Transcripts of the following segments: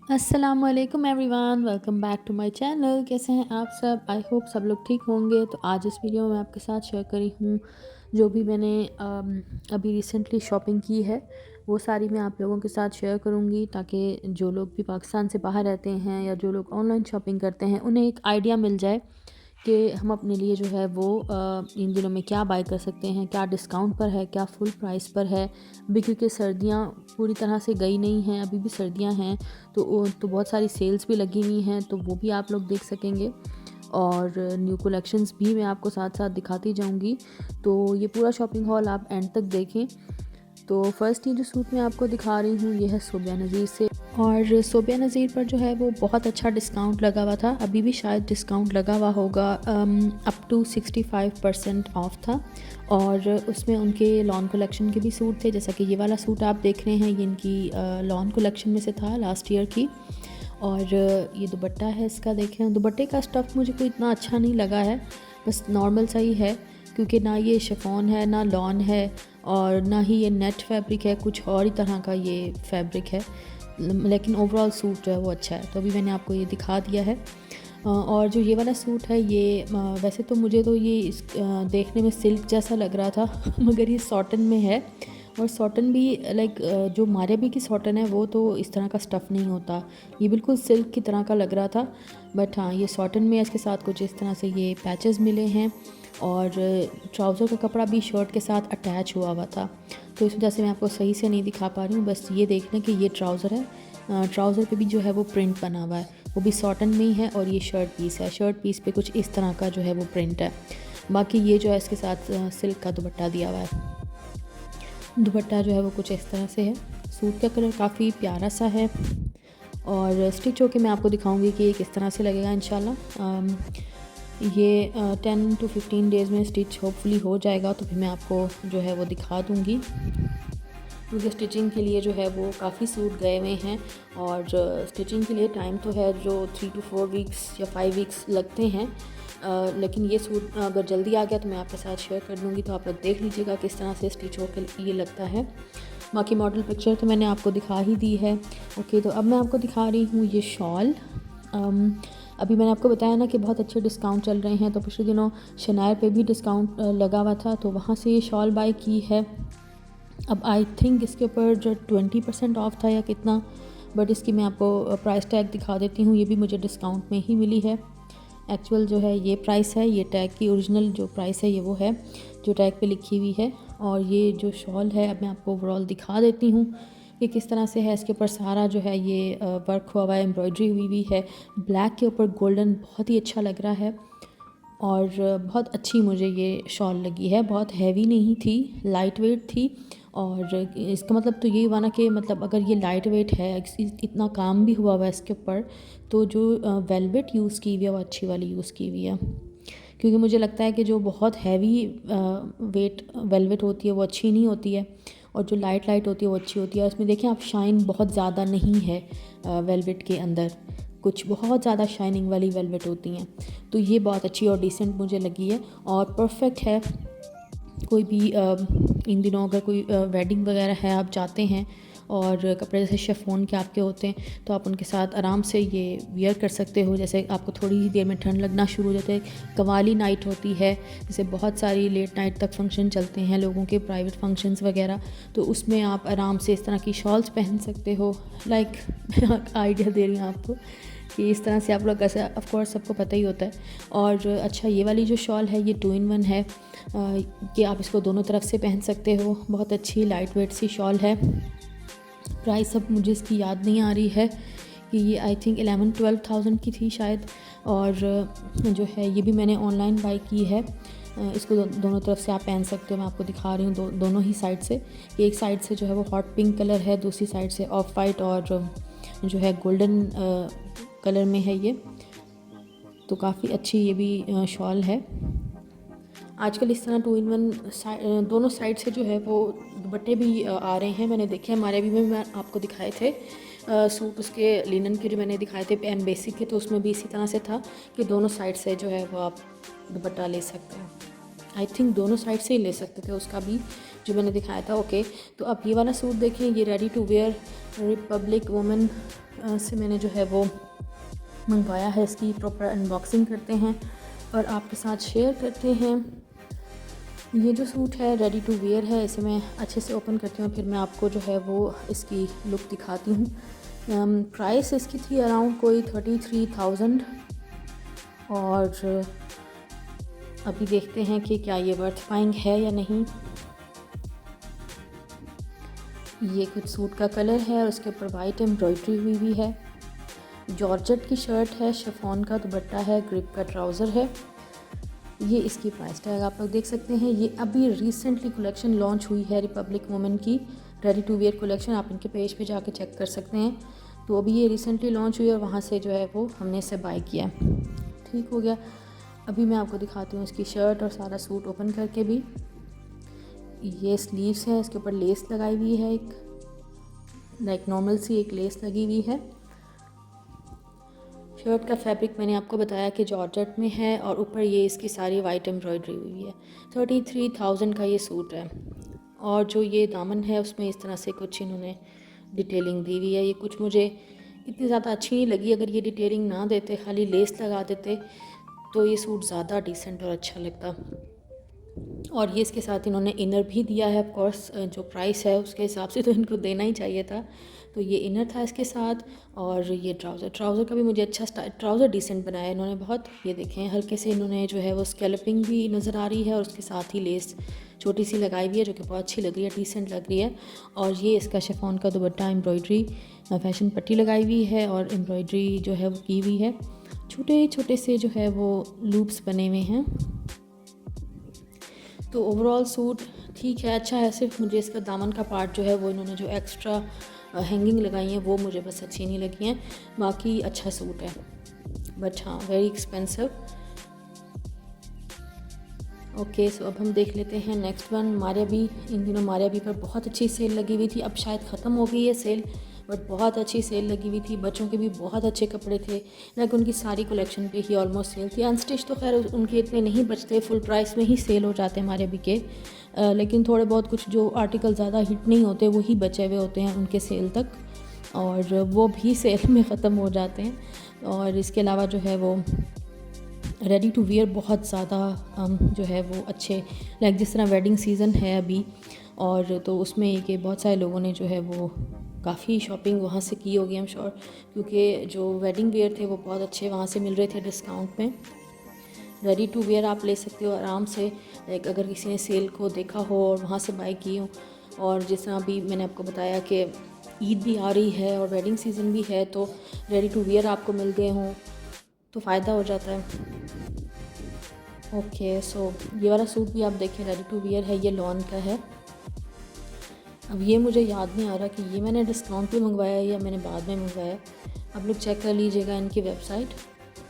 अस्सलामुअलैकुम everyone, welcome back to my channel. कैसे हैं आप सब? आई होप सब लोग ठीक होंगे। तो आज इस वीडियो में आपके साथ शेयर करी हूँ जो भी मैंने अभी रिसेंटली शॉपिंग की है, वो सारी मैं आप लोगों के साथ शेयर करूँगी, ताकि जो लोग भी पाकिस्तान से बाहर रहते हैं या जो लोग ऑनलाइन शॉपिंग करते हैं उन्हें एक आइडिया मिल जाए कि हम अपने लिए जो है वो इन दिनों में क्या बाय कर सकते हैं, क्या डिस्काउंट पर है, क्या फुल प्राइस पर है। अभी क्योंकि सर्दियाँ पूरी तरह से गई नहीं हैं, अभी भी सर्दियाँ हैं, तो बहुत सारी सेल्स भी लगी हुई हैं, तो वो भी आप लोग देख सकेंगे। और न्यू कलेक्शंस भी मैं आपको साथ साथ दिखाती जाऊंगी। तो ये पूरा शॉपिंग हॉल आप एंड तक देखें। तो फर्स्ट ये जो सूट मैं आपको दिखा रही हूँ ये है सोबिया नज़ीर से। और सोबिया नज़ीर पर जो है वो बहुत अच्छा डिस्काउंट लगा हुआ था, अभी भी शायद डिस्काउंट लगा हुआ होगा, अप टू 65% ऑफ था। और उसमें उनके लॉन कलेक्शन के भी सूट थे, जैसा कि ये वाला सूट आप देख रहे हैं, ये इनकी लॉन कलेक्शन में से था लास्ट ईयर की। और ये दुपट्टा है इसका, देखें दुपट्टे का स्टफ़ मुझे कोई इतना अच्छा नहीं लगा है, बस नॉर्मल सा ही है, क्योंकि ना ये शिफॉन है ना लॉन है और ना ही ये नेट फैब्रिक है, कुछ और ही तरह का ये फैब्रिक है। लेकिन ओवरऑल सूट जो है वो अच्छा है, तो अभी मैंने आपको ये दिखा दिया है। और जो ये वाला सूट है ये वैसे तो मुझे तो ये देखने में सिल्क जैसा लग रहा था मगर ये सॉटन में है। और सॉटन भी लाइक जो मारेबी की सॉटन है वो तो इस तरह का स्टफ़ नहीं होता, ये बिल्कुल सिल्क की तरह का लग रहा था। बट हाँ, ये सॉटन में इसके साथ कुछ इस तरह से ये पैचेस मिले हैं। और ट्राउज़र का कपड़ा भी शर्ट के साथ अटैच हुआ हुआ था, तो इस वजह से मैं आपको सही से नहीं दिखा पा रही हूँ। बस ये देख लें कि ये ट्राउज़र है, ट्राउज़र पे भी जो है वो प्रिंट बना हुआ है, वो भी सॉटन में ही है। और ये शर्ट पीस है, शर्ट पीस पे कुछ इस तरह का जो है वो प्रिंट है। बाकी ये जो है इसके साथ सिल्क का दुपट्टा दिया हुआ है। दुपट्टा जो है वो कुछ इस तरह से है। सूट का कलर काफ़ी प्यारा सा है। और स्टिच होके मैं आपको दिखाऊंगी कि ये किस तरह से लगेगा इंशाल्लाह। ये 10 to 15 डेज़ में स्टिच होपफुली हो जाएगा, तो फिर मैं आपको जो है वो दिखा दूँगी। क्योंकि स्टिचिंग के लिए जो है वो काफ़ी सूट गए हुए हैं, और स्टिचिंग के लिए टाइम तो है जो 3 to 4 वीक्स या 5 वीक्स लगते हैं। लेकिन ये सूट अगर जल्दी आ गया तो मैं आपके साथ शेयर कर दूँगी, तो आप लोग देख लीजिएगा किस तरह से स्टिच होकर ये लगता है। बाकी मॉडल पिक्चर तो मैंने आपको दिखा ही दी है। ओके, तो अब मैं आपको दिखा रही हूँ ये शॉल। अभी मैंने आपको बताया ना कि बहुत अच्छे डिस्काउंट चल रहे हैं, तो पिछले दिनों शनायर पे भी डिस्काउंट लगा हुआ था, तो वहाँ से ये शॉल बाय की है। अब आई थिंक इसके ऊपर जो 20% ऑफ था या कितना, बट इसकी मैं आपको प्राइस टैग दिखा देती हूँ, ये भी मुझे डिस्काउंट में ही मिली है। एक्चुअल जो है ये प्राइस है, ये टैग की ओरिजिनल जो प्राइस है ये वो है जो टैग पे लिखी हुई है। और ये जो शॉल है अब मैं आपको ओवरऑल दिखा देती हूँ कि किस तरह से है। इसके ऊपर सारा जो है ये वर्क हुआ हुआ है, एम्ब्रॉयडरी हुई हुई है, ब्लैक के ऊपर गोल्डन, बहुत ही अच्छा लग रहा है। और बहुत अच्छी मुझे ये शॉल लगी है, बहुत हैवी नहीं थी, लाइट वेट थी। और इसका मतलब तो ये हुआ ना कि मतलब अगर ये लाइट वेट है, इतना काम भी हुआ हुआ है इसके ऊपर, तो जो वेलवेट यूज़ की हुई है वो अच्छी वाली यूज़ की हुई है। क्योंकि मुझे लगता है कि जो बहुत हैवी वेट वेलवेट होती है वो अच्छी नहीं होती है, और जो लाइट लाइट होती है वो अच्छी होती है। इसमें देखें आप, शाइन बहुत ज़्यादा नहीं है वेलवेट के अंदर, कुछ बहुत ज़्यादा शाइनिंग वाली वेलवेट होती हैं। तो ये बहुत अच्छी और डिसेंट मुझे लगी है और परफेक्ट है। कोई भी इन दिनों अगर कोई वेडिंग वगैरह है, आप जाते हैं और कपड़े जैसे शिफॉन के आपके होते हैं, तो आप उनके साथ आराम से ये वियर कर सकते हो। जैसे आपको थोड़ी ही देर में ठंड लगना शुरू हो जाता है, कवाली नाइट होती है, जैसे बहुत सारी लेट नाइट तक फंक्शन चलते हैं लोगों के, प्राइवेट फंक्शंस वगैरह, तो उसमें आप आराम से इस तरह की शॉल्स पहन सकते हो। लाइक आइडिया दे रही हूँ आपको कि इस तरह से आप लोग, ऐसा ऑफ कोर्स सबको पता ही होता है। और अच्छा, ये वाली जो शॉल है ये 2 in 1 है, कि आप इसको दोनों तरफ से पहन सकते हो। बहुत अच्छी लाइट वेट सी शॉल है। प्राइस अब मुझे इसकी याद नहीं आ रही है कि ये आई थिंक 11-12 thousand की थी शायद। और जो है ये भी मैंने ऑनलाइन बाई की है। इसको दोनों तरफ से आप पहन सकते हो। मैं आपको दिखा रही हूँ दोनों ही साइड से। एक साइड से जो है वो हॉट पिंक कलर है, दूसरी साइड से ऑफ वाइट और जो है गोल्डन कलर में है ये। तो काफ़ी अच्छी ये भी शॉल है। आजकल इस तरह 2 in 1 दोनों साइड से जो है वो दुपट्टे भी आ रहे हैं। मैंने देखे, हमारे भी में मैं आपको दिखाए थे सूट, उसके लिनन के जो मैंने दिखाए थे एम बेसिक के, तो उसमें भी इसी तरह से था कि दोनों साइड से जो है वो आप दुपट्टा ले सकते हैं। आई थिंक दोनों साइड से ही ले सकते थे उसका भी, जो मैंने दिखाया था। ओके, तो अब ये वाला सूट देखें, ये ready to wear republic women से मैंने जो है वो मंगवाया है। इसकी प्रॉपर अनबॉक्सिंग करते हैं और आपके साथ शेयर करते हैं। ये जो सूट है रेडी टू वेयर है, इसे मैं अच्छे से ओपन करती हूँ, फिर मैं आपको जो है वो इसकी लुक दिखाती हूँ। प्राइस इसकी थी अराउंड कोई 33,000 और अभी देखते हैं कि क्या ये वर्थ बाइंग है या नहीं। ये कुछ सूट का कलर है और उसके ऊपर वाइट एम्ब्रॉयडरी हुई हुई है। जॉर्जेट की शर्ट है, शिफॉन का दुपट्टा है, ग्रिप का ट्राउज़र है। ये इसकी प्राइस टैग आप लोग देख सकते हैं। ये अभी रिसेंटली कलेक्शन लॉन्च हुई है रिपब्लिक वुमेन की रेडी टू वेयर कलेक्शन, आप इनके पेज पे जाके चेक कर सकते हैं। तो अभी ये रिसेंटली लॉन्च हुई है और वहाँ से जो है वो हमने इसे बाय किया। ठीक हो गया। अभी मैं आपको दिखाती हूँ इसकी शर्ट और सारा सूट ओपन करके भी। ये स्लीव्स है, इसके ऊपर लेस लगाई हुई है, एक लाइक नॉर्मल सी एक लेस लगी हुई है। शर्ट का फैब्रिक मैंने आपको बताया कि जॉर्जेट में है और ऊपर ये इसकी सारी वाइट एम्ब्रॉयडरी हुई है। 33,000 का ये सूट है और जो ये दामन है उसमें इस तरह से कुछ इन्होंने डिटेलिंग दी हुई है। ये कुछ मुझे इतनी ज़्यादा अच्छी नहीं लगी। अगर ये डिटेलिंग ना देते, खाली लेस लगा देते, तो ये सूट ज़्यादा डिसेंट और अच्छा लगता। और ये इसके साथ इन्होंने इनर भी दिया है। ऑफ कोर्स जो प्राइस है उसके हिसाब से तो इनको देना ही चाहिए था। तो ये इनर था इसके साथ और ये ट्राउज़र का भी मुझे अच्छा ट्राउज़र डिसेंट बनाया इन्होंने बहुत। ये देखें हल्के से इन्होंने जो है वो स्कैल्पिंग भी नज़र आ रही है और उसके साथ ही लेस छोटी सी लगाई हुई है जो कि बहुत अच्छी लग रही है, डिसेंट लग रही है। और ये इसका शिफॉन का दुपट्टा, एम्ब्रॉयडरी फैशन पट्टी लगाई हुई है और एम्ब्रॉयडरी जो है वो की हुई है। छोटे छोटे से जो है वो लूप्स बने हुए हैं। तो ओवरऑल सूट ठीक है, अच्छा है। सिर्फ मुझे इसका दामन का पार्ट जो है वो इन्होंने जो एक्स्ट्रा हैंगिंग लगाई हैं वो मुझे बस अच्छी नहीं लगी हैं। बाकी अच्छा सूट है, बट हाँ वेरी एक्सपेंसिव। ओके, सो अब हम देख लेते हैं नेक्स्ट वन। मारिया बी, इन दिनों मारिया बी पर बहुत अच्छी सेल लगी हुई थी। अब शायद ख़त्म हो गई है सेल, बट बहुत अच्छी सेल लगी हुई थी। बच्चों के भी बहुत अच्छे कपड़े थे, लाइक उनकी सारी कलेक्शन पे ही ऑलमोस्ट सेल थी। अनस्टिच तो खैर उनके इतने नहीं बचते, फुल प्राइस में ही सेल हो जाते हैं मारिया बी के। लेकिन थोड़े बहुत कुछ जो आर्टिकल ज़्यादा हिट नहीं होते वही बचे हुए होते हैं उनके सेल तक, और वो भी सेल में ख़त्म हो जाते हैं। और इसके अलावा जो है वो रेडी टू वियर बहुत ज़्यादा जो है वो अच्छे, लाइक जिस तरह वेडिंग सीज़न है अभी, और तो उसमें कि बहुत सारे लोगों ने जो है वो काफ़ी शॉपिंग वहाँ से की होगी, आई एम श्योर, क्योंकि जो वेडिंग वेयर थे वो बहुत अच्छे वहाँ से मिल रहे थे डिस्काउंट में। रेडी टू वेयर आप ले सकते हो आराम से, लाइक अगर किसी ने सेल को देखा हो और वहाँ से बाई की हो। और जिस तरह अभी मैंने आपको बताया कि ईद भी आ रही है और वेडिंग सीज़न भी है, तो रेडी टू वेयर आपको मिल गए हों तो फ़ायदा हो जाता है। ओके, सो ये वाला सूट भी आप देखें रेडी टू वियर है, ये लॉन का है। अब ये मुझे याद नहीं आ रहा कि ये मैंने डिस्काउंट पे मंगवाया है या मैंने बाद में मंगवाया। आप लोग चेक कर लीजिएगा इनकी वेबसाइट।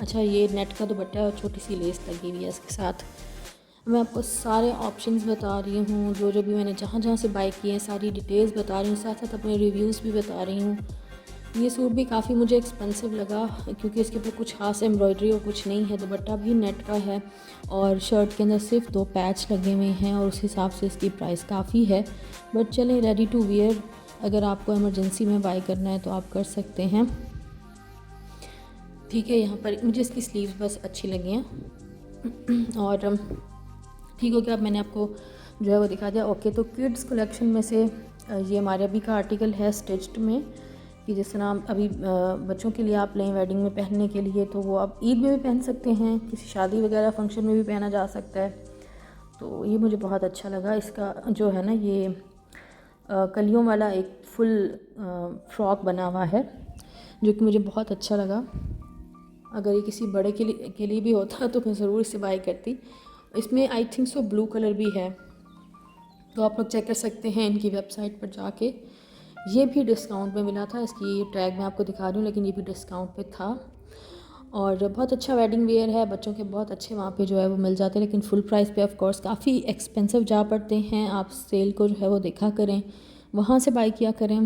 अच्छा, ये नेट का दुपट्टा और छोटी सी लेस लगी हुई है इसके साथ। मैं आपको सारे ऑप्शंस बता रही हूँ, जो जो भी मैंने जहाँ जहाँ से बाय किए हैं सारी डिटेल्स बता रही हूँ, साथ साथ अपने रिव्यूज़ भी बता रही हूँ। ये सूट भी काफ़ी मुझे एक्सपेंसिव लगा क्योंकि इसके ऊपर कुछ खास एम्ब्रॉयडरी और कुछ नहीं है। दुपट्टा भी नेट का है और शर्ट के अंदर सिर्फ 2 पैच लगे हुए हैं और उस हिसाब से इसकी प्राइस काफ़ी है। बट चलें, रेडी टू वियर अगर आपको इमरजेंसी में बाय करना है तो आप कर सकते हैं। ठीक है, यहाँ पर मुझे इसकी स्लीव्स बस अच्छी लगी हैं और ठीक हो गया। अब मैंने आपको जो है वो दिखा दिया। ओके, तो किड्स कलेक्शन में से ये हमारे अभी का आर्टिकल है स्टिच्ड में, कि जिस तरह अभी बच्चों के लिए आप लें वेडिंग में पहनने के लिए, तो वो आप ईद में भी पहन सकते हैं, किसी शादी वगैरह फंक्शन में भी पहना जा सकता है। तो ये मुझे बहुत अच्छा लगा। इसका जो है ना ये कलियों वाला एक फुल फ्रॉक बना हुआ है जो कि मुझे बहुत अच्छा लगा। अगर ये किसी बड़े के लिए भी होता तो मैं ज़रूर इसे बाय करती। इसमें I think so blue colour भी है, तो आप लोग चेक कर सकते हैं इनकी वेबसाइट पर जाके। ये भी डिस्काउंट में मिला था, इसकी टैग मैं आपको दिखा रही हूँ, लेकिन ये भी डिस्काउंट पे था। और बहुत अच्छा वेडिंग वेयर है, बच्चों के बहुत अच्छे वहाँ पे जो है वो मिल जाते हैं, लेकिन फुल प्राइस पे ऑफ कोर्स काफ़ी एक्सपेंसिव जा पड़ते हैं। आप सेल को जो है वो देखा करें, वहाँ से बाई किया करें।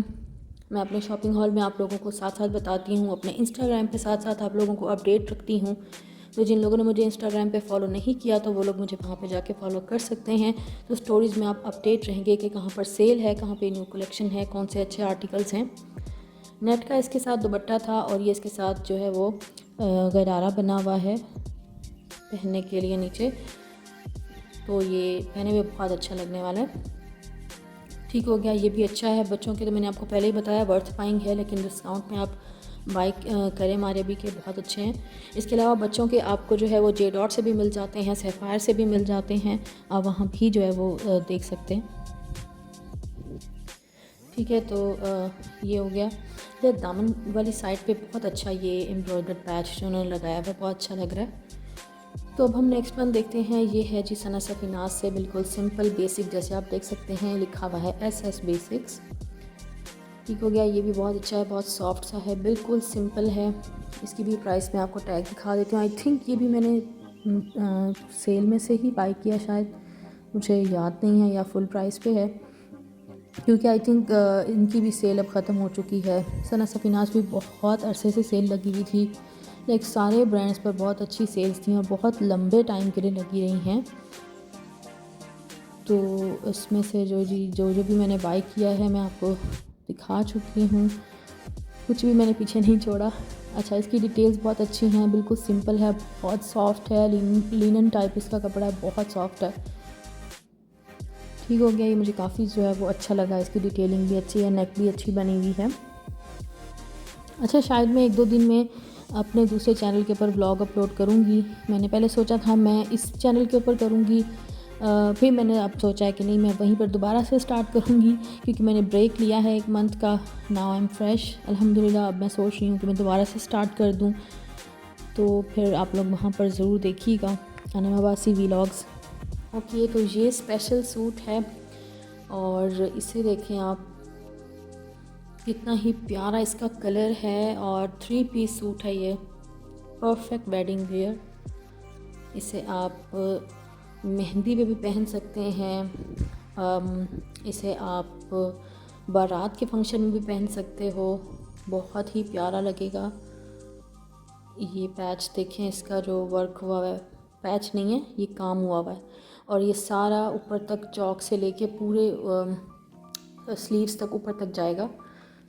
मैं अपने शॉपिंग हॉल में आप लोगों को साथ साथ बताती हूँ, अपने इंस्टाग्राम पे साथ साथ आप लोगों को अपडेट रखती हूँ। तो जिन लोगों ने मुझे इंस्टाग्राम पे फॉलो नहीं किया तो वो लोग मुझे वहाँ पे जाके फॉलो कर सकते हैं। तो स्टोरीज़ में आप अपडेट रहेंगे कि कहाँ पर सेल है, कहाँ पे न्यू कलेक्शन है, कौन से अच्छे आर्टिकल्स हैं। नेट का इसके साथ दुपट्टा था और ये इसके साथ जो है वो गरारा बना हुआ है पहनने के लिए नीचे, तो ये पहने हुए बहुत अच्छा लगने वाला है। ठीक हो गया, ये भी अच्छा है। बच्चों के तो मैंने आपको पहले ही बताया वर्थ बाइंग है, लेकिन डिस्काउंट में आप बाई करें हमारे भी के बहुत अच्छे हैं। इसके अलावा बच्चों के आपको जो है वो जे डॉट से भी मिल जाते हैं, सैफायर से भी मिल जाते हैं, आप वहाँ भी जो है वो देख सकते हैं। ठीक है, तो ये हो गया। ये दामन वाली साइड पे बहुत अच्छा ये एम्ब्रॉयडर्ड पैच जो उन्होंने लगाया हुआ बहुत अच्छा लग रहा है। तो अब हम नेक्स्ट वन देखते हैं। ये है जी सना सफ़ीनाज़ से बिल्कुल सिंपल बेसिक, जैसे आप देख सकते हैं लिखा हुआ है SS बेसिक्स। ठीक हो गया, ये भी बहुत अच्छा है, बहुत सॉफ्ट सा है, बिल्कुल सिंपल है। इसकी भी प्राइस मैं आपको टैग दिखा देती हूँ। आई थिंक ये भी मैंने सेल में से ही बाई किया शायद, मुझे याद नहीं है, या फुल प्राइस पे है, क्योंकि आई थिंक इनकी भी सेल अब ख़त्म हो चुकी है। सना सफ़ीनाज़ भी बहुत अरसे से सेल लगी हुई थी, लाइक सारे ब्रांड्स पर बहुत अच्छी सेल्स थी और बहुत लंबे टाइम के लिए लगी रही हैं। तो इसमें से जो भी मैंने बाई किया है मैं आपको दिखा चुकी हूँ, कुछ भी मैंने पीछे नहीं छोड़ा। अच्छा, इसकी डिटेल्स बहुत अच्छी हैं, बिल्कुल सिंपल है, बहुत सॉफ्ट है, लिनन टाइप इसका कपड़ा है, बहुत सॉफ्ट है। ठीक हो गया, ये मुझे काफ़ी जो है वो अच्छा लगा, इसकी डिटेलिंग भी अच्छी है, नेक भी अच्छी बनी हुई है। अच्छा, शायद मैं 1-2 दिन में अपने दूसरे चैनल के ऊपर व्लॉग अपलोड करूँगी। मैंने पहले सोचा था मैं इस चैनल के ऊपर करूँगी, फिर मैंने अब सोचा है कि नहीं, मैं वहीं पर दोबारा से स्टार्ट करूँगी, क्योंकि मैंने ब्रेक लिया है 1 मंथ का। नाउ आई एम फ्रेश अल्हम्दुलिल्लाह। अब मैं सोच रही हूँ कि मैं दोबारा से स्टार्ट कर दूँ, तो फिर आप लोग वहाँ पर ज़रूर देखिएगा अनम अब्बासी व्लॉग्स। ओके, तो ये स्पेशल सूट है और इसे देखें आप, कितना ही प्यारा इसका कलर है और 3 पीस सूट है ये, परफेक्ट वेडिंग वेयर। इसे आप मेहंदी पे भी पहन सकते हैं, इसे आप बारात के फंक्शन में भी पहन सकते हो, बहुत ही प्यारा लगेगा। ये पैच देखें, इसका जो वर्क हुआ है, पैच नहीं है ये, काम हुआ है, और ये सारा ऊपर तक चौक से लेके पूरे स्लीव्स तक ऊपर तक जाएगा,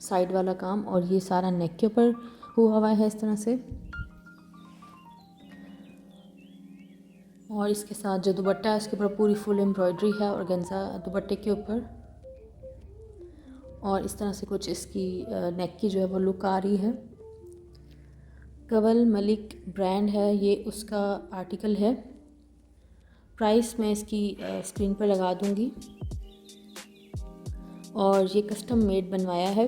साइड वाला काम, और ये सारा नेक के ऊपर हुआ है इस तरह से। और इसके साथ जो दुपट्टा है इसके ऊपर पूरी फुल एम्ब्रॉयडरी है ऑर्गेन्जा दुपट्टे के ऊपर, और इस तरह से कुछ इसकी नेक की जो है वो लुक आ रही है। कवल मलिक ब्रांड है ये, उसका आर्टिकल है। प्राइस मैं इसकी स्क्रीन पर लगा दूंगी। और ये कस्टम मेड बनवाया है,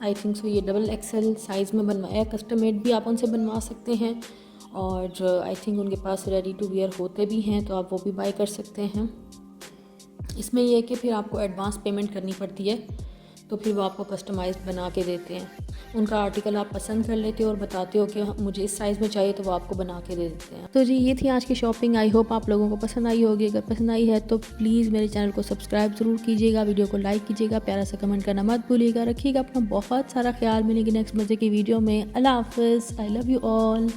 आई थिंक सो ये XXL साइज़ में बनवाया है। कस्टम मेड भी आप उनसे बनवा सकते हैं, और आई थिंक उनके पास रेडी टू वियर होते भी हैं, तो आप वो भी बाय कर सकते हैं। इसमें यह है कि फिर आपको एडवांस पेमेंट करनी पड़ती है, तो फिर वो आपको कस्टमाइज्ड बना के देते हैं। उनका आर्टिकल आप पसंद कर लेते हो और बताते हो कि मुझे इस साइज़ में चाहिए, तो वो आपको बना के दे देते हैं। तो जी ये थी आज की शॉपिंग, आई होप आप लोगों को पसंद आई होगी। अगर पसंद आई है तो प्लीज़ मेरे चैनल को सब्सक्राइब ज़रूर कीजिएगा, वीडियो को लाइक कीजिएगा, प्यारा सा कमेंट करना मत भूलिएगा। रखिएगा अपना बहुत सारा ख्याल, मिलेगी नेक्स्ट मज़े की वीडियो में। अल्लाह हाफ़िज़, आई लव यू ऑल।